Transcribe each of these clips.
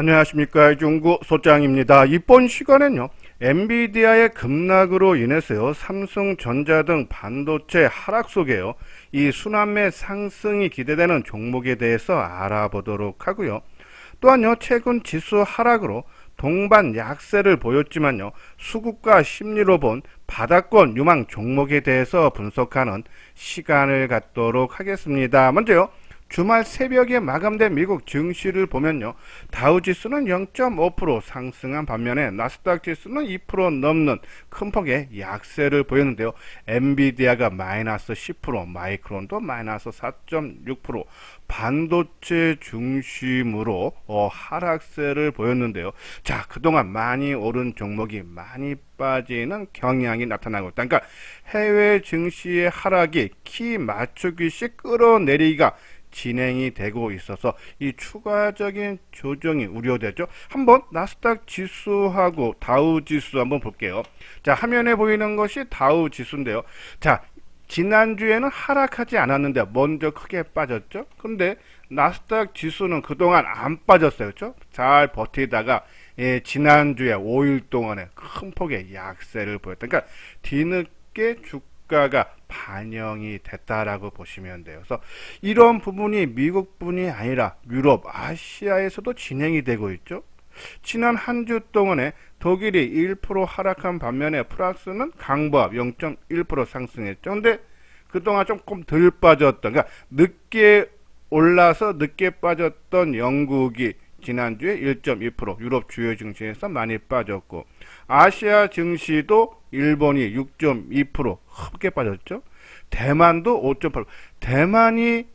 안녕하십니까, 이중구 소장입니다. 이번 시간에는요, 엔비디아의 급락으로 인해서요, 삼성전자 등 반도체 하락 속에요, 이 순환매 상승이 기대되는 종목에 대해서 알아보도록 하고요. 또한요, 최근 지수 하락으로 동반 약세를 보였지만요, 수급과 심리로 본 바닥권 유망 종목에 대해서 분석하는 시간을 갖도록 하겠습니다. 먼저요, 주말 새벽에 마감된 미국 증시를 보면요, 다우지수는 0.5% 상승한 반면에 나스닥 지수는 2% 넘는 큰 폭의 약세를 보였는데요. 엔비디아가 마이너스 10%, 마이크론도 마이너스 4.6%, 반도체 중심으로 하락세를 보였는데요. 자, 그동안 많이 오른 종목이 많이 빠지는 경향이 나타나고 있다. 그러니까 해외 증시의 하락이 키 맞추기식 끌어내리기가 진행이 되고 있어서 이 추가적인 조정이 우려되죠. 한번 나스닥 지수하고 다우 지수 한번 볼게요. 자, 화면에 보이는 것이 다우 지수인데요. 자, 지난주에는 하락하지 않았는데 먼저 크게 빠졌죠. 근데 나스닥 지수는 그동안 안 빠졌어요. 그렇죠? 잘 버티다가 지난주에 5일 동안에 큰 폭의 약세를 보였다. 그러니까 뒤늦게 주가가 반영이 됐다라고 보시면 돼요. 그래서 이런 부분이 미국뿐이 아니라 유럽, 아시아에서도 진행이 되고 있죠. 지난 한 주 동안에 독일이 1% 하락한 반면에 프랑스는 강보합 0.1% 상승했죠. 근데 그동안 조금 덜 빠졌던, 그러니까 늦게 올라서 늦게 빠졌던 영국이 지난주에 1.2%, 유럽 주요 증시에서 많이 빠졌고, 아시아 증시도 일본이 6.2% 크게 빠졌죠. 대만도 5.8%. 대만이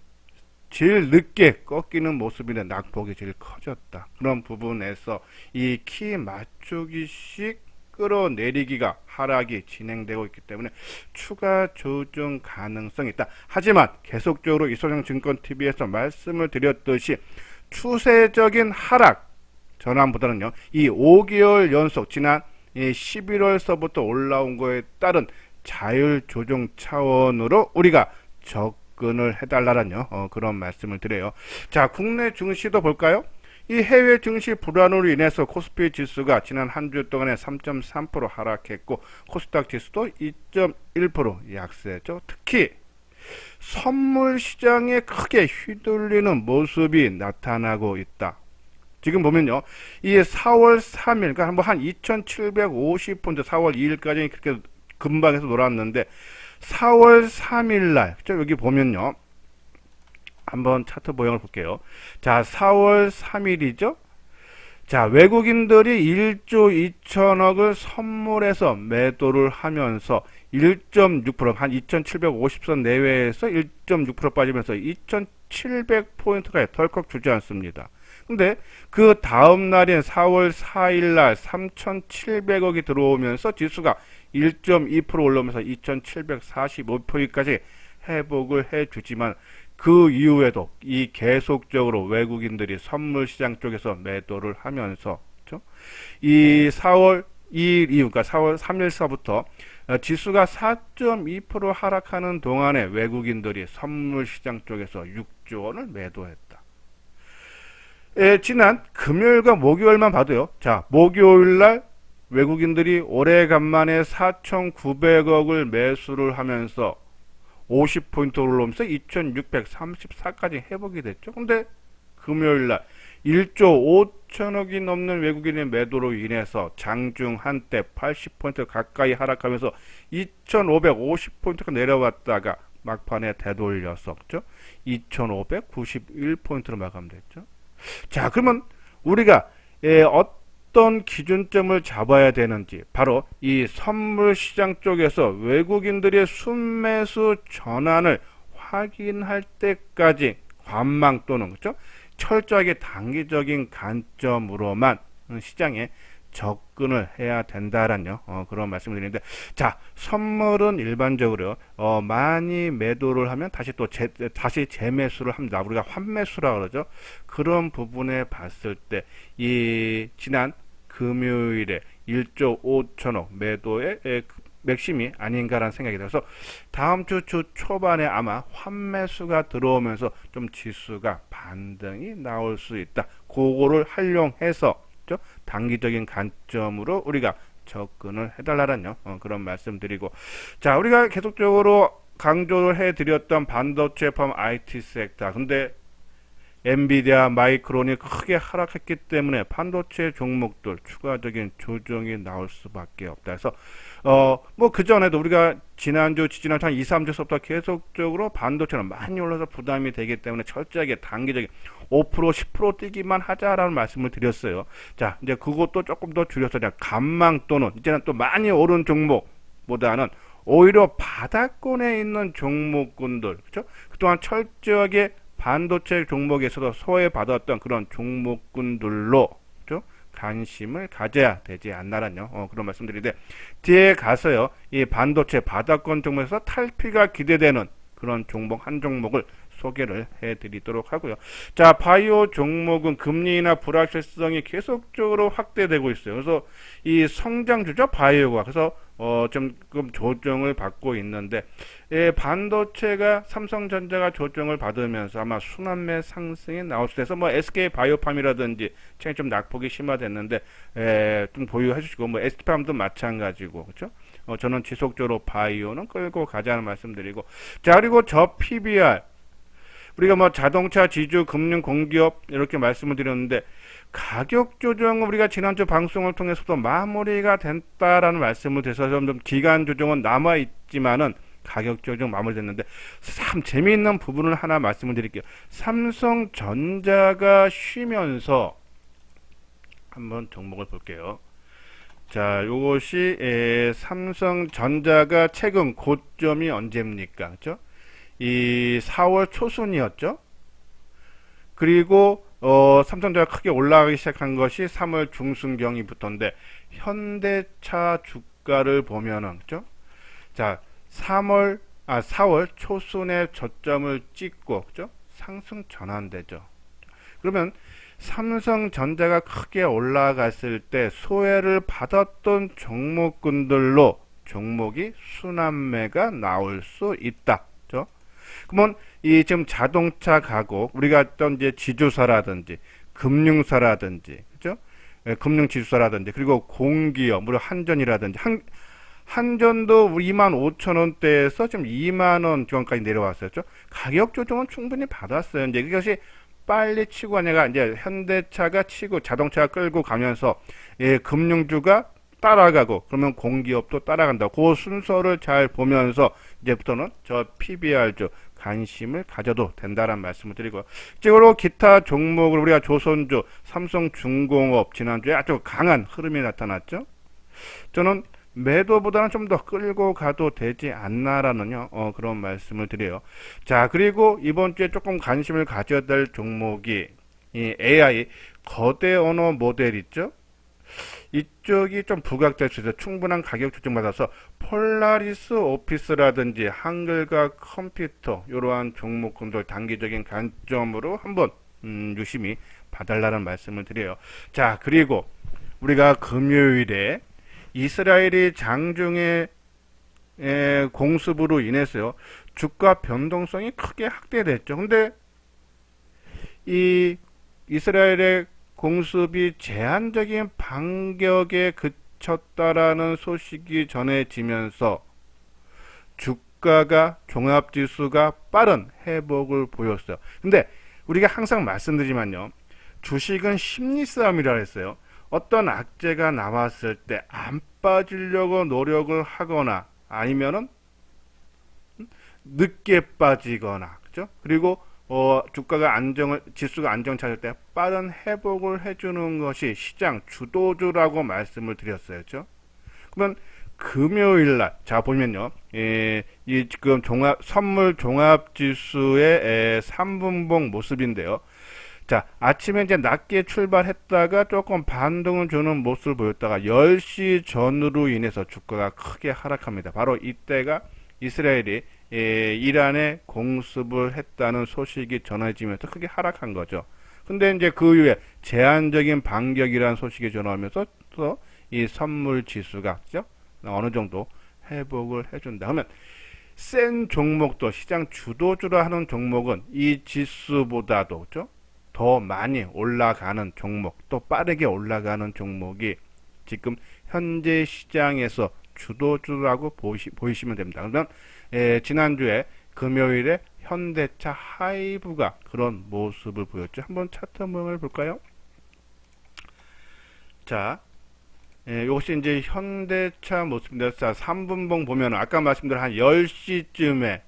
제일 늦게 꺾이는 모습인데 낙폭이 제일 커졌다. 그런 부분에서 이 키 맞추기식 끌어내리기가 하락이 진행되고 있기 때문에 추가 조정 가능성이 있다. 하지만 계속적으로 이소장증권TV에서 말씀을 드렸듯이 추세적인 하락 전환보다는요, 이 5개월 연속 지난 11월서부터 올라온 거에 따른 자율 조정 차원으로 우리가 접근을 해달라는 그런 말씀을 드려요. 자, 국내 증시도 볼까요? 이 해외 증시 불안으로 인해서 코스피 지수가 지난 한 주 동안에 3.3% 하락했고, 코스닥 지수도 2.1% 약세죠. 특히 선물 시장에 크게 휘둘리는 모습이 나타나고 있다. 지금 보면요, 이 4월 3일, 그러니까 한 2,750포인트, 4월 2일까지 그렇게 근방에서 놀았는데, 4월 3일 날, 여기 보면요, 한번 차트 모형을 볼게요. 자, 4월 3일이죠. 자, 외국인들이 1조 2천억을 선물해서 매도를 하면서 1.6%, 한 2,750선 내외에서 1.6% 빠지면서 2,700포인트가 덜컥 주저앉습니다. 근데 그 다음 날인 4월 4일 날 3,700억이 들어오면서 지수가 1.2% 올라오면서 2,745포인트까지 회복을 해주지만, 그 이후에도 이 계속적으로 외국인들이 선물 시장 쪽에서 매도를 하면서, 그렇죠? 이 4월 2일 이후, 그러니까 4월 3일서부터 지수가 4.2% 하락하는 동안에 외국인들이 선물 시장 쪽에서 6조 원을 매도했다. 지난 금요일과 목요일만 봐도요. 자, 목요일 날 외국인들이 오래간만에 4,900억을 매수를 하면서 50포인트 올라오면서 2,634까지 회복이 됐죠. 근데 금요일 날 1조 5천억이 넘는 외국인의 매도로 인해서 장중 한때 80포인트 가까이 하락하면서 2,550포인트가 내려왔다가 막판에 되돌려서, 그렇죠? 2,591포인트로 마감됐죠. 자, 그러면 우리가 어떤 기준점을 잡아야 되는지, 바로 이 선물 시장 쪽에서 외국인들의 순매수 전환을 확인할 때까지 관망 또는, 그렇죠? 철저하게 단기적인 관점으로만 시장에 접근을 해야 된다라는 그런 말씀을 드리는데, 자, 선물은 일반적으로 많이 매도를 하면 다시 또 다시 재매수를 합니다. 우리가 환매수라 그러죠. 그런 부분에 봤을 때 이 지난 금요일에 1조 5천억 매도의 맥심이 아닌가라는 생각이 들어서 다음 주 초반에 아마 환매수가 들어오면서 좀 지수가 반등이 나올 수 있다. 그거를 활용해서 단기적인 관점으로 우리가 접근을 해달라는 그런 말씀드리고, 자, 우리가 계속적으로 강조를 해드렸던 반도체 포함 IT 섹터. 근데 엔비디아, 마이크론이 크게 하락했기 때문에 반도체 종목들 추가적인 조정이 나올 수밖에 없다. 그래서 뭐 그전에도 우리가 지난주, 지지난주 한 2, 3주서부터 계속적으로 반도체는 많이 올라서 부담이 되기 때문에 철저하게 단기적인 5%, 10% 뛰기만 하자라는 말씀을 드렸어요. 자, 이제 그것도 조금 더 줄여서 그냥 간망 또는 이제는 또 많이 오른 종목보다는 오히려 바닥권에 있는 종목군들, 그렇죠? 그동안 철저하게 반도체 종목에서도 소외받았던 그런 종목군들로 관심을 가져야 되지 않나라는 그런 말씀드리는데, 뒤에 가서요 이 반도체 바닥권 종목에서 탈피가 기대되는 그런 종목 한 종목을 소개를 해드리도록 하고요. 자, 바이오 종목은 금리나 불확실성이 계속적으로 확대되고 있어요. 그래서 이 성장주죠, 바이오가. 그래서 좀 조정을 받고 있는데, 반도체가 삼성전자가 조정을 받으면서 아마 순환매 상승이 나올 수 있어서 뭐 SK 바이오팜이라든지 최근에 좀 낙폭이 심화됐는데 좀 보유해 주시고, 뭐 ST팜도 마찬가지고, 그렇죠? 저는 지속적으로 바이오는 끌고 가자는 말씀드리고, 자, 그리고 저 PBR 우리가 뭐 자동차, 지주, 금융, 공기업 이렇게 말씀을 드렸는데, 가격 조정은 우리가 지난주 방송을 통해서도 마무리가 됐다라는 말씀을 드려서 좀 기간 조정은 남아 있지만은 가격 조정 마무리됐는데, 참 재미있는 부분을 하나 말씀을 드릴게요. 삼성전자가 쉬면서 한번 종목을 볼게요. 자, 요것이 삼성전자가 최근 고점이 언제입니까? 그렇죠? 이 4월 초순이었죠. 그리고 삼성전자가 크게 올라가기 시작한 것이 3월 중순경이부터인데, 현대차 주가를 보면은, 그죠? 자, 4월 초순에 저점을 찍고, 그죠? 상승 전환되죠. 그러면 삼성전자가 크게 올라갔을 때 소외를 받았던 종목군들로 종목이 순환매가 나올 수 있다. 그죠? 그러면 이 지금 자동차 가고 우리가 했던 이제 지주사라든지 금융사라든지, 그죠? 금융지주사라든지, 그리고 공기업, 무려 한전이라든지, 한전도 25,000원대에서 지금 2만원 지원까지 내려왔어요. 그죠? 가격 조정은 충분히 받았어요. 이제 이것이 빨리 치고 가냐가, 이제 현대차가 치고 자동차가 끌고 가면서 금융주가 따라가고, 그러면 공기업도 따라간다. 그 순서를 잘 보면서 이제부터는 저 PBR주 관심을 가져도 된다는 말씀을 드리고, 이쪽으로 기타 종목을 우리가 조선주, 삼성중공업 지난주에 아주 강한 흐름이 나타났죠. 저는 매도보다는 좀 더 끌고 가도 되지 않나라는 그런 말씀을 드려요. 자, 그리고 이번 주에 조금 관심을 가져야 될 종목이 이 AI 거대 언어 모델 있죠. 이쪽이 좀 부각될 수 있어서 충분한 가격 조정받아서 폴라리스 오피스라든지 한글과 컴퓨터 이러한 종목군들 단기적인 관점으로 한번 유심히 봐달라는 말씀을 드려요. 자, 그리고 우리가 금요일에 이스라엘이 장중에 공습으로 인해서요 주가 변동성이 크게 확대됐죠. 근데 이 이스라엘의 공습이 제한적인 반격에 그쳤다라는 소식이 전해지면서 주가가, 종합지수가 빠른 회복을 보였어요. 근데 우리가 항상 말씀드리지만요, 주식은 심리 싸움이라 했어요. 어떤 악재가 나왔을 때 안 빠지려고 노력을 하거나 아니면은 늦게 빠지거나, 그죠? 그리고 주가가 지수가 안정 찾을 때 빠른 회복을 해주는 것이 시장 주도주라고 말씀을 드렸어요. 그죠? 그러면 금요일날, 자, 보면요. 이 지금 선물 종합지수의 3분봉 모습인데요. 자, 아침에 이제 낮게 출발했다가 조금 반등을 주는 모습을 보였다가 10시 전으로 인해서 주가가 크게 하락합니다. 바로 이때가 이스라엘이 이란에 공습을 했다는 소식이 전해지면서 크게 하락한 거죠. 근데 이제 그 이후에 제한적인 반격이라는 소식이 전하면서 또 이 선물 지수가, 그죠? 어느 정도 회복을 해준다. 그러면 센 종목도 시장 주도주라 하는 종목은 이 지수보다도, 그죠? 더 많이 올라가는 종목, 또 빠르게 올라가는 종목이 지금 현재 시장에서 주도주라고 보이시면 됩니다. 그러면 지난주에 금요일에 현대차 하이브가 그런 모습을 보였죠. 한번 차트 모양을 볼까요? 자, 이것이 이제 현대차 모습입니다. 자, 3분봉 보면 아까 말씀드린 한 10시쯤에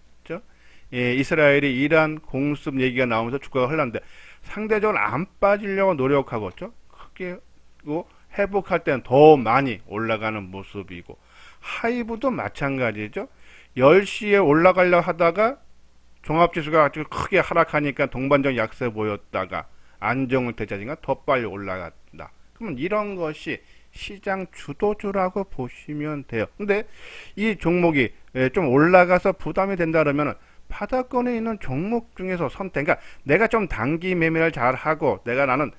이스라엘이 이란 공습 얘기가 나오면서 주가가 흘렀는데 상대적으로 안 빠지려고 노력하고 크게 회복할 때는 더 많이 올라가는 모습이고, 하이브도 마찬가지죠. 10시에 올라가려 하다가 종합지수가 아주 크게 하락하니까 동반적 약세 보였다가 안정을 되찾으니까 더 빨리 올라갔다. 그러면 이런 것이 시장 주도주라고 보시면 돼요. 근데 이 종목이 좀 올라가서 부담이 된다 그러면 바닥권에 있는 종목 중에서 선택, 그러니까 내가 좀 단기 매매를 잘 하고 나는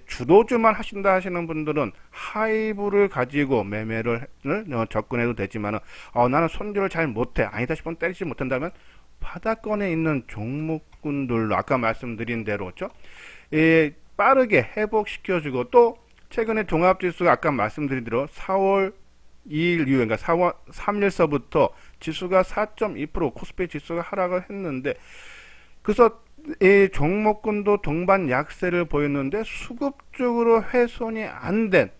주도주만 하신다 하시는 분들은 하이브를 가지고 매매를 접근해도 되지만은 나는 손절을 잘 못해, 아니다 싶으면 때리지 못한다면 바닥권에 있는 종목군들로 아까 말씀드린 대로 빠르게 회복시켜주고, 또 최근에 종합지수가 아까 말씀드린 대로 4월 2일 이후, 그러니까 3일서부터 지수가 4.2% 코스피 지수가 하락을 했는데, 그래서 이 종목군도 동반 약세를 보였는데 수급적으로 훼손이 안 된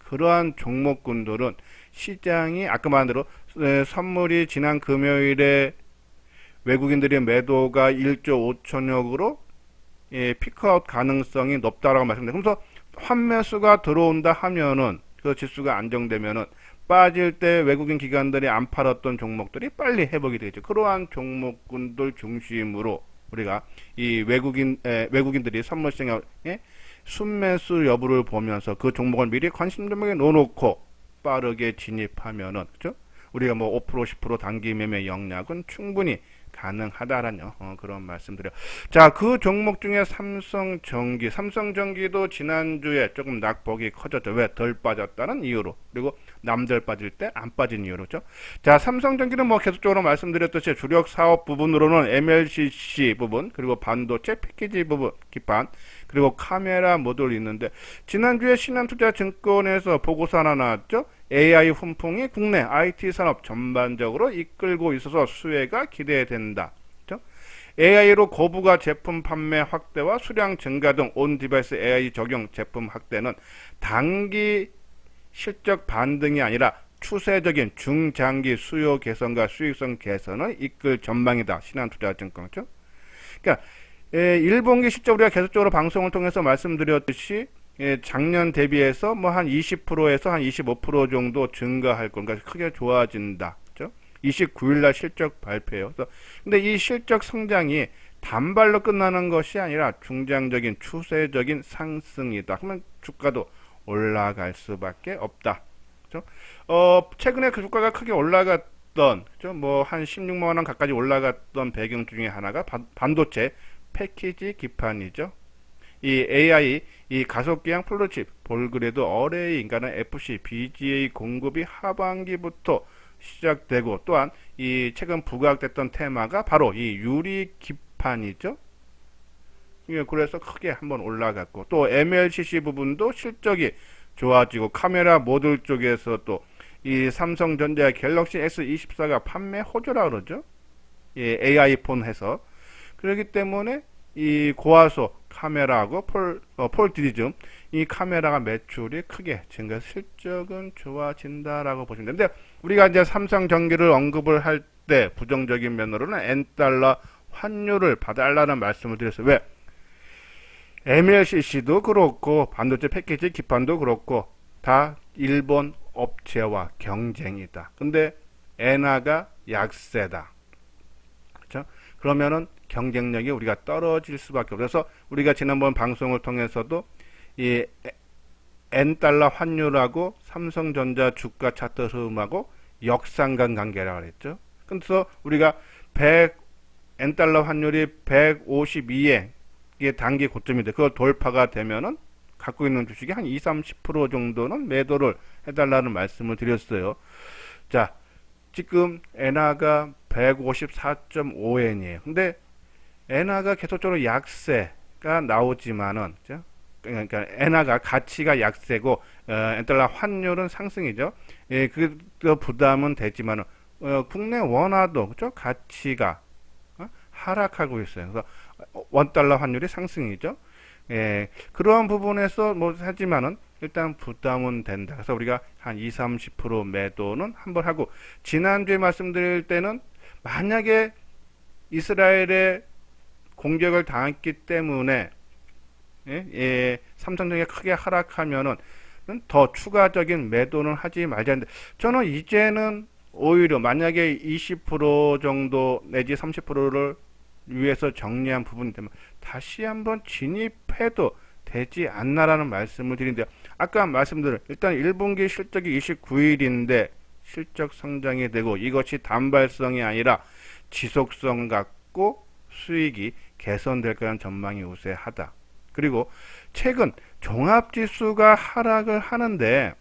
그러한 종목군들은 시장이 아까 말한 대로 선물이 지난 금요일에 외국인들의 매도가 1조 5천억으로 피크아웃 가능성이 높다라고 말씀드렸습니다. 그래서 환매수가 들어온다 하면은 그 지수가 안정되면은 빠질 때 외국인 기관들이 안 팔았던 종목들이 빨리 회복이 되겠죠. 그러한 종목군들 중심으로 우리가 이 외국인들이 선물 시장에 순매수 여부를 보면서 그 종목을 미리 관심 종목에 넣어놓고 빠르게 진입하면은, 그죠? 우리가 뭐 5% 10% 단기 매매 역량은 충분히 가능하다라는 그런 말씀드려요. 자, 그 종목 중에 삼성전기도 지난주에 조금 낙폭이 커졌죠. 왜? 덜 빠졌다는 이유로, 그리고 남들 빠질 때 안 빠진 이유로죠. 자, 삼성전기는 뭐 계속적으로 말씀드렸듯이 주력 사업 부분으로는 MLCC 부분, 그리고 반도체 패키지 부분, 기판, 그리고 카메라 모듈이 있는데, 지난주에 신한투자증권에서 보고서 하나 나왔죠. AI 훈풍이 국내 IT 산업 전반적으로 이끌고 있어서 수혜가 기대된다. AI로 고부가 제품 판매 확대와 수량 증가 등 온 디바이스 AI 적용 제품 확대는 단기 실적 반등이 아니라 추세적인 중장기 수요 개선과 수익성 개선을 이끌 전망이다. 신한투자증권이죠. 그러니까 1분기 실적 우리가 계속적으로 방송을 통해서 말씀드렸듯이 작년 대비해서 뭐 한 20%에서 한 25% 정도 증가할 건가, 크게 좋아진다. 그죠? 29일날 실적 발표예요. 근데 이 실적 성장이 단발로 끝나는 것이 아니라 중장적인 추세적인 상승이다. 그러면 주가도 올라갈 수밖에 없다. 그죠? 최근에 그 주가가 크게 올라갔던, 그죠? 뭐 한 16만 원 가까이 올라갔던 배경 중에 하나가 반도체 패키지 기판이죠. 이 AI, 이 가속기형 플루칩, 볼그레드 어레이 인가는 FC, BGA 공급이 하반기부터 시작되고, 또한 이 최근 부각됐던 테마가 바로 이 유리 기판이죠. 그래서 크게 한번 올라갔고, 또 MLCC 부분도 실적이 좋아지고, 카메라 모듈 쪽에서 또 이 삼성전자 갤럭시 S24가 판매 호조라 그러죠. 예, AI 폰 해서. 그렇기 때문에 이 고화소 카메라하고 폴디즘, 이 카메라가 매출이 크게 증가, 실적은 좋아진다라고 보시면 되는데, 우리가 이제 삼성전기를 언급을 할 때 부정적인 면으로는 N달러 환율을 봐달라는 말씀을 드렸어요. 왜? MLCC도 그렇고 반도체 패키지 기판도 그렇고 다 일본 업체와 경쟁이다. 근데 엔화가 약세다. 그렇죠? 그러면은 경쟁력이 우리가 떨어질 수밖에 없어요. 그래서 우리가 지난번 방송을 통해서도 이 N달러 환율하고 삼성전자 주가 차트 흐름하고 역상관 관계라고 그랬죠. 그래서 우리가 N달러 환율이 152에 이게 단기 고점인데 그걸 돌파가 되면은 갖고 있는 주식이 한 20-30% 정도는 매도를 해달라는 말씀을 드렸어요. 자, 지금 엔화가 154.5엔이에요. 근데 엔화가 계속적으로 약세, 나오지만은, 그죠? 그러니까 엔화가 가치가 약세고 엔달러 환율은 상승이죠. 예, 그 부담은 되지만은 국내 원화도 그죠? 가치가 하락하고 있어요. 그래서 원 달러 환율이 상승이죠. 예, 그러한 부분에서 뭐 하지만은 일단 부담은 된다. 그래서 우리가 한 2, 30% 매도는 한번 하고 지난주에 말씀드릴 때는 만약에 이스라엘에 공격을 당했기 때문에 삼성전기가 크게 하락하면은 더 추가적인 매도는 하지 말자는데 저는 이제는 오히려 만약에 20% 정도 내지 30%를 위에서 정리한 부분이 되면 다시 한번 진입해도 되지 않나라는 말씀을 드리는데요. 아까 말씀드린 일단 1분기 실적이 29일인데 실적 성장이 되고 이것이 단발성이 아니라 지속성 갖고 수익이 개선될 거라는 전망이 우세하다. 그리고 최근 종합지수가 하락을 하는데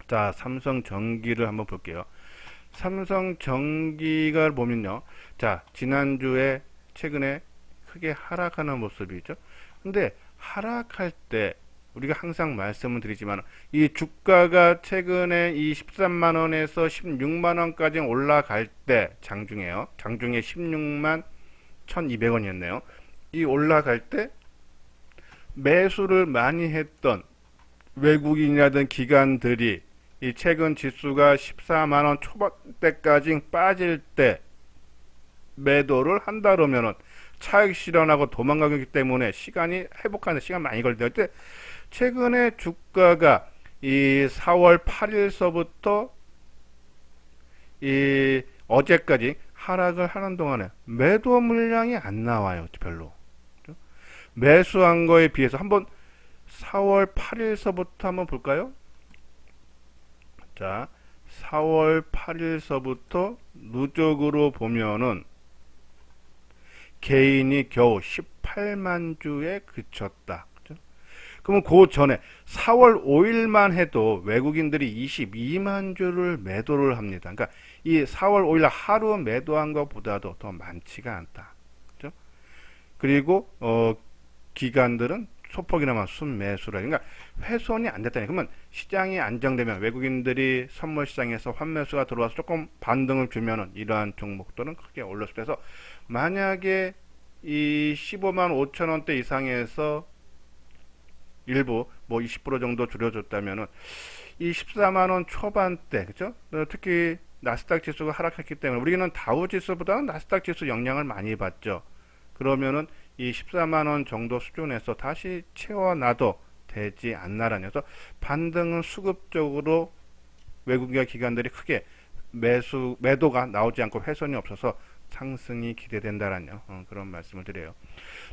자 삼성전기를 한번 볼게요. 삼성전기가 보면요. 자 지난주에 최근에 크게 하락하는 모습이죠. 근데 하락할 때 우리가 항상 말씀을 드리지만 이 주가가 최근에 이 13만원에서 16만원까지 올라갈 때 장중에요. 장중에 16만 1200원이었네요. 이 올라갈 때 매수를 많이 했던 외국인이라든 기관들이 이 최근 지수가 14만원 초반대까지 빠질 때 매도를 한다 그러면은 차익 실현하고 도망가기 때문에 시간이 회복하는 시간 많이 걸릴 때 최근에 주가가 이 4월 8일서부터 이 어제까지 하락을 하는 동안에 매도 물량이 안 나와요. 별로. 매수한 거에 비해서 한번 4월 8일서부터 한번 볼까요? 자, 4월 8일서부터 누적으로 보면은 개인이 겨우 18만 주에 그쳤다. 그죠? 그러면 그 전에 4월 5일만 해도 외국인들이 22만 주를 매도를 합니다. 그러니까 이 4월 5일 하루 매도한 것보다도 더 많지가 않다. 그죠? 그리고 기관들은 소폭이나마 순매수라. 그러니까 훼손이 안 됐다니. 그러면 시장이 안정되면 외국인들이 선물 시장에서 환매수가 들어와서 조금 반등을 주면은 이러한 종목들은 크게 올랐을 때서 만약에 이 15만 5천 원대 이상에서 일부 뭐 20% 정도 줄여줬다면은 이 14만 원 초반대 그죠? 특히 나스닥 지수가 하락했기 때문에 우리는 다우 지수보다는 나스닥 지수 영향을 많이 받죠. 그러면은 이 14만 원 정도 수준에서 다시 채워놔도 되지 않나라는 그래서 반등은 수급적으로 외국인 기관들이 크게 매도가 나오지 않고 훼손이 없어서 상승이 기대된다라는 그런 말씀을 드려요.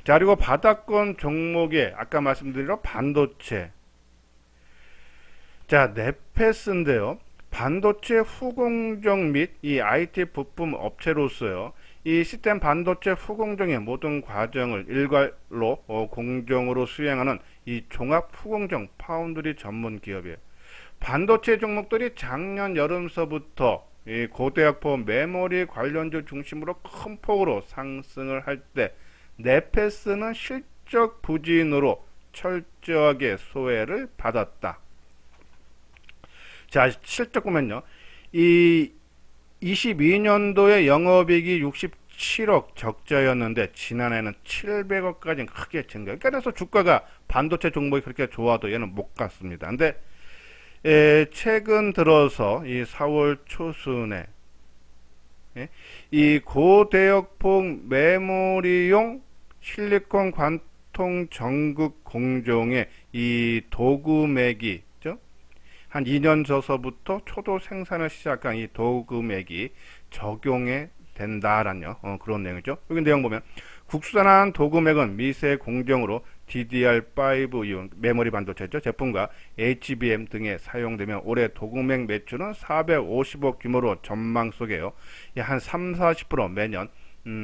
자 그리고 바닥권 종목에 아까 말씀드린 반도체 자 네페스인데요. 반도체 후공정 및 이 IT 부품 업체로서요. 이 시스템 반도체 후공정의 모든 과정을 일괄로 공정으로 수행하는 이 종합 후공정 파운드리 전문 기업이에요. 반도체 종목들이 작년 여름서부터 이 고대역포 메모리 관련주 중심으로 큰 폭으로 상승을 할 때 네페스는 실적 부진으로 철저하게 소외를 받았다. 자 실적 보면요. 이 22년도에 영업이익이 67억 적자였는데 지난해는 700억까지 크게 증가. 그래서 주가가 반도체 종목이 그렇게 좋아도 얘는 못 갔습니다. 근데 최근 들어서 이 4월 초순에 이 고대역폭 메모리용 실리콘 관통 전극 공정의 이 도구맥이 한 2년 전서부터 초도 생산을 시작한 이 도구맥이 적용이 된다라는 그런 내용이죠. 여기 내용 보면 국산화한 도구맥은 미세 공정으로 DDR5 이온 메모리 반도체죠. 제품과 HBM 등에 사용되며 올해 도구맥 매출은 450억 규모로 전망 속에요. 한 3-40% 매년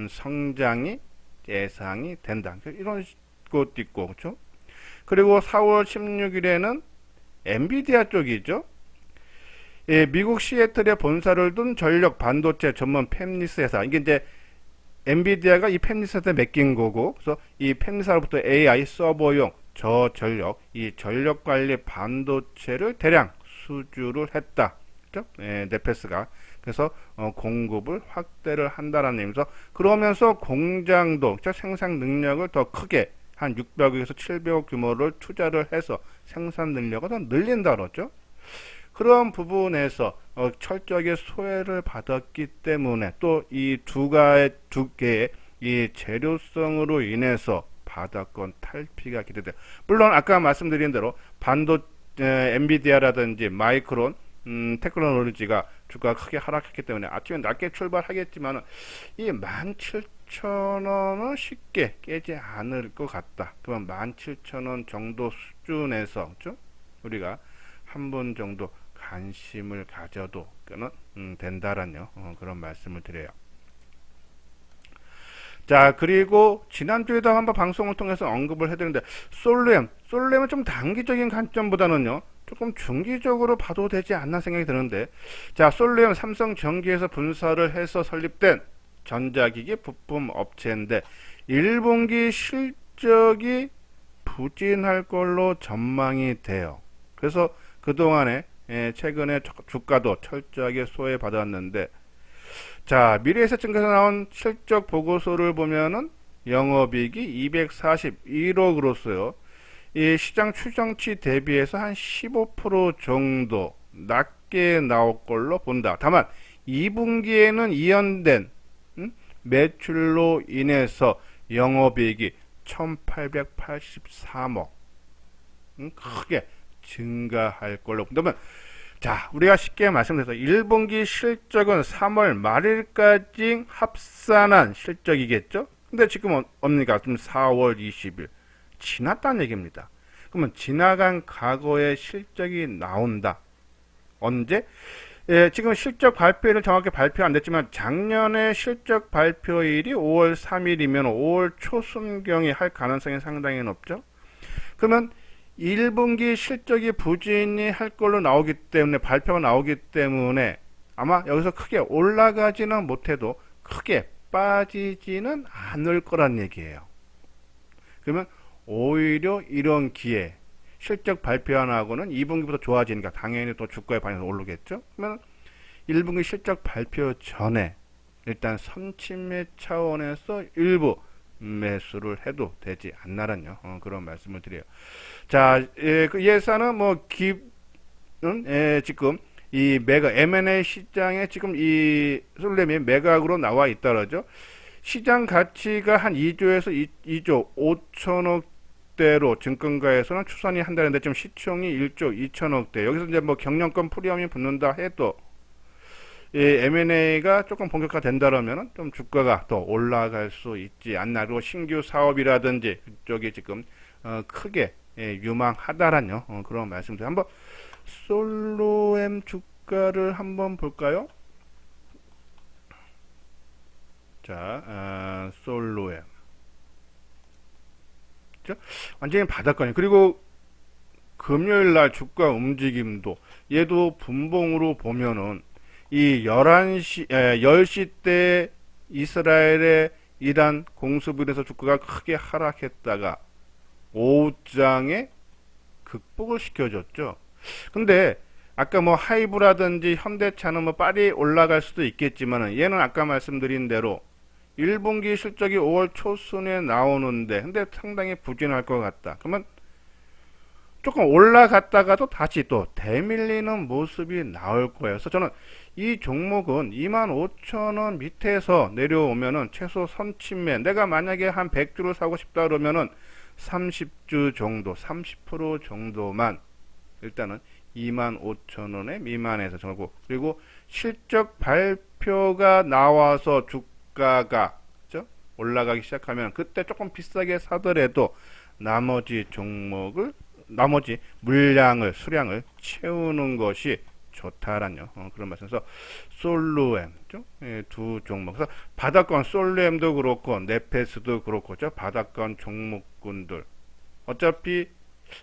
성장이 예상이 된다. 이런 것도 있고 그렇죠. 그리고 4월 16일에는 엔비디아 쪽이죠. 미국 시애틀에 본사를 둔 전력 반도체 전문 팹리스 회사. 이게 이제 엔비디아가 이 팹리사한테 맡긴 거고, 그래서 이 팹리사로부터 AI 서버용 저전력, 이 전력 관리 반도체를 대량 수주를 했다. 그죠? 네페스가. 그래서 공급을 확대를 한다라는 의미에서, 그러면서 공장도, 그죠? 생산 능력을 더 크게 한 600억에서 700억 규모를 투자를 해서 생산 능력을 더 늘린다 그러죠. 그런 부분에서 철저하게 소외를 받았기 때문에 또 이 두 개의 이 재료성으로 인해서 바닥권 탈피가 기대돼요. 물론 아까 말씀드린 대로 엔비디아라든지 마이크론 테크놀로지가 주가가 크게 하락했기 때문에 아침에 낮게 출발하겠지만 이 17,000원은 쉽게 깨지 않을 것 같다. 그러면 17,000원 정도 수준에서 그렇죠? 우리가 한 번 정도 관심을 가져도 된다라는 그런 말씀을 드려요. 자, 그리고 지난주에도 한번 방송을 통해서 언급을 해드렸는데 솔루엠은 좀 단기적인 관점보다는요 조금 중기적으로 봐도 되지 않나 생각이 드는데, 자, 솔루엠 삼성전기에서 분사를 해서 설립된 전자기기 부품 업체인데 1분기 실적이 부진할 걸로 전망이 돼요. 그래서 그동안에 최근에 주가도 철저하게 소외받았는데, 자, 미래에셋증권에서 나온 실적 보고서를 보면은 영업이익이 241억으로서요. 이 시장 추정치 대비해서 한 15% 정도 낮게 나올 걸로 본다. 다만 2분기에는 이연된 매출로 인해서 영업이익이 1883억 크게 증가할 걸로 본다면, 자, 우리가 쉽게 말씀드려서 1분기 실적은 3월 말일까지 합산한 실적이겠죠? 근데 지금 뭡니까? 지금 4월 20일 지났다는 얘기입니다. 그러면 지나간 과거의 실적이 나온다. 언제? 지금 실적 발표일은 정확히 발표 안 됐지만 작년에 실적 발표일이 5월 3일이면 5월 초순경에 할 가능성이 상당히 높죠. 그러면 1분기 실적이 부진이 할 걸로 나오기 때문에, 발표가 나오기 때문에 아마 여기서 크게 올라가지는 못해도 크게 빠지지는 않을 거란 얘기예요. 그러면 오히려 이런 기회, 실적 발표 안 하고는 2분기부터 좋아지니까 당연히 또 주가에 반영해서 오르겠죠. 그러면 1분기 실적 발표 전에 일단 선침매 차원에서 일부 매수를 해도 되지 않나란요. 그런 말씀을 드려요. 자, 그 예산은 지금 이 M&A 시장에 지금 이 솔렘이 매각으로 나와 있다라죠. 시장 가치가 한 2조에서 2조 5천억대로 증권가에서는 추산이 한다는데 지금 시총이 1조 2천억대. 여기서 이제 경영권 프리미엄이 붙는다 해도 이 M&A가 조금 본격화 된다라면 좀 주가가 더 올라갈 수 있지 않나. 그리고 신규 사업이라든지 그쪽이 지금 크게 유망하다라는 그런 말씀들. 한번 솔로엠 주가를 한번 볼까요? 자, 솔로엠 완전히 바닥권이. 그리고 금요일날 주가 움직임도 얘도 분봉으로 보면은 이 10시 때 이스라엘의 이란 공습으로 해서 주가가 크게 하락했다가 오후장에 극복을 시켜줬죠. 근데 아까 하이브라든지 현대차는 빨리 올라갈 수도 있겠지만 얘는 아까 말씀드린 대로 1분기 실적이 5월 초순에 나오는데 근데 상당히 부진할 것 같다. 그러면 조금 올라갔다가도 다시 또 대밀리는 모습이 나올 거예요. 그래서 저는 이 종목은 25,000원 밑에서 내려오면은 최소 선침매, 내가 만약에 한 100주를 사고 싶다 그러면은 30주 정도, 30% 정도만 일단은 25,000원에 미만에서 정하고, 그리고 실적 발표가 나와서 주가가 올라가기 시작하면 그때 조금 비싸게 사더라도 나머지 수량을 채우는 것이 좋다라는 그런 말씀에서 솔루엠 두 종목. 그래서 바닥권 솔루엠도 그렇고 네페스도 그렇고 바닥권 종목군들 어차피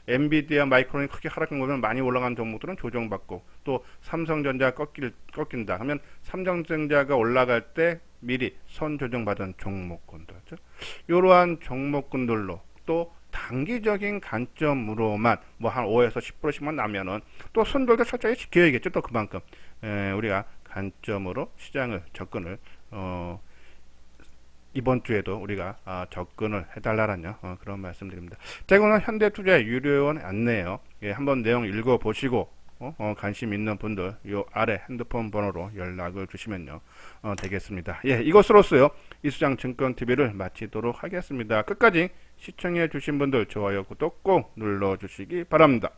엔비디아, 마이크론이 크게 하락한 거면 많이 올라간 종목들은 조정받고, 또 삼성전자 꺾인다 하면 삼성전자가 올라갈 때 미리 선 조정받은 종목군들, 이러한 종목군들로 또 단기적인 관점으로만 뭐 한 5에서 10%씩만 나면은 또 손절도 철저히 지켜야겠죠. 또 그만큼 우리가 관점으로 시장을 접근을 이번 주에도 우리가 접근을 해달라는 그런 말씀드립니다. 자, 이거는 현대투자 유료원 안내요. 예, 한번 내용 읽어보시고 관심 있는 분들 요 아래 핸드폰 번호로 연락을 주시면요 되겠습니다. 예, 이것으로서요 이수장 증권TV를 마치도록 하겠습니다. 끝까지 시청해 주신 분들 좋아요 구독 꼭 눌러 주시기 바랍니다.